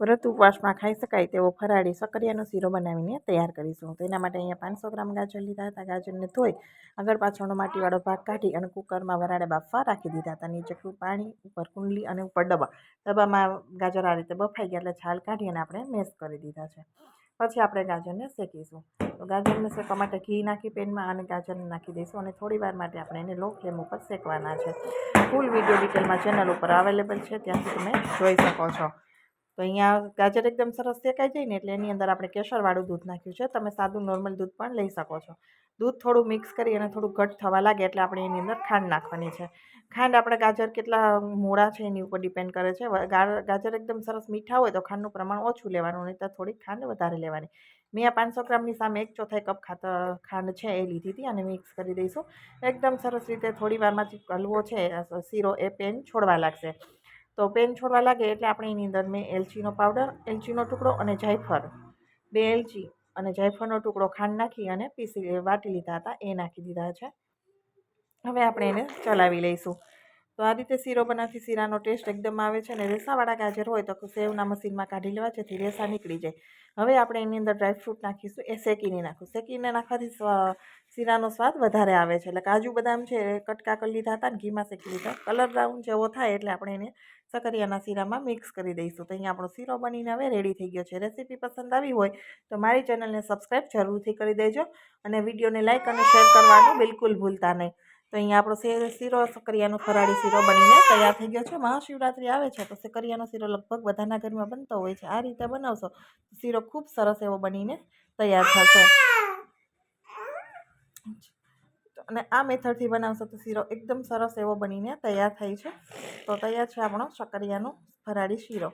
વ્રત ઉપવાસમાં ખાઈ શકાય તેવો ફરાળી સક્કરિયાનો શીરો બનાવીને તૈયાર કરીશું. તો એના માટે અહીંયા 500 ગ્રામ ગાજર લીધા હતા. ગાજરને ધોઈ આગળ પાછળનો માટીવાળો ભાગ કાઢી અને કુકરમાં વરાળે બાફવા રાખી દીધા હતા. નીચે પાણી, ઉપર કુંડલી અને ઉપર ડબ્બામાં ગાજર આ રીતે બફાઈ ગયા એટલે છાલ કાઢી અને આપણે મેશ કરી દીધા છે. પછી આપણે ગાજરને શેકીશું. તો ગાજરને શેકવા માટે ઘી નાખી પેનમાં અને ગાજરને નાખી દઈશું અને થોડી વાર માટે આપણે એને લો ફ્લેમ ઉપર શેકવાના છે. ફૂલ વિડીયો ડિટેલમાં ચેનલ ઉપર અવેલેબલ છે, ત્યાંથી તમે જોઈ શકો છો. તો અહીંયા ગાજર એકદમ સરસ શેકાઈ જાય ને એટલે એની અંદર આપણે કેસરવાળું દૂધ નાખ્યું છે. તમે સાદું નોર્મલ દૂધ પણ લઈ શકો છો. દૂધ થોડું મિક્સ કરી અને થોડું ઘટ થવા લાગે એટલે આપણે એની અંદર ખાંડ નાખવાની છે. ખાંડ આપણે ગાજર કેટલા મોડા છે એની ઉપર ડિપેન્ડ કરે છે. ગાજર એકદમ સરસ મીઠા હોય તો ખાંડનું પ્રમાણ ઓછું લેવાનું, નહીં તો થોડીક ખાંડ વધારે લેવાની. મેં આ 500 ગ્રામની સામે 1/4 કપ ખાંડ છે એ લીધી હતી અને મિક્સ કરી દઈશું. એકદમ સરસ રીતે થોડી વારમાં હલવો છે શીરો એ પેન છોડવા લાગશે. તો પેન છોડવા લાગે એટલે આપણે એની અંદર મેં એલચીનો પાવડર, એલચીનો ટુકડો અને જાયફળ, 2 એલચી અને જાયફળનો ટુકડો ખાંડ નાખી અને વાટી લીધા હતા, એ નાખી દીધા છે. હવે આપણે એને ચલાવી લઈશું. તો આ રીતે શીરો બનાવથી શીરાનો ટેસ્ટ એકદમ આવે છે. અને રેસાવાળા ગાજર હોય તો સેવના મશીનમાં કાઢી લેવા જેથી રેસા નીકળી જાય. હવે આપણે એની અંદર ડ્રાયફ્રૂટ નાખીશું. એ શેકીને નાખું. શેકીને નાખવાથી શીરાનો સ્વાદ વધારે આવે છે. એટલે કાજુ બદામ છે એ કટકા કરી લીધા હતા અને ઘીમાં શેકી લીધા. કલર બ્રાઉન જેવો થાય એટલે આપણે એને સક્કરિયાના શીરામાં મિક્સ કરી દઈશું. તો અહીંયા આપણો શીરો બનીને હવે રેડી થઈ ગયો છે. રેસીપી પસંદ આવી હોય તો મારી ચેનલને સબસ્ક્રાઈબ જરૂરથી કરી દેજો અને વિડીયોને લાઇક અને શેર કરવાનું બિલકુલ ભૂલતા નહીં. તો અહીંયા આપણો શીરો સક્કરિયાનો ફરાળી શીરો બનીને તૈયાર થઈ ગયો છે. મહાશિવરાત્રિ આવે છે તો સક્કરિયાનો શીરો લગભગ બધાના ઘરમાં બનતો હોય છે. આ રીતે બનાવશો તો શીરો ખૂબ સરસ એવો બનીને તૈયાર થશે. અને આ મેથડથી બનાવશો તો શીરો એકદમ સરસ એવો બનીને તૈયાર થાય છે. તો તૈયાર છે આપણો સક્કરિયાનો ફરાળી શીરો.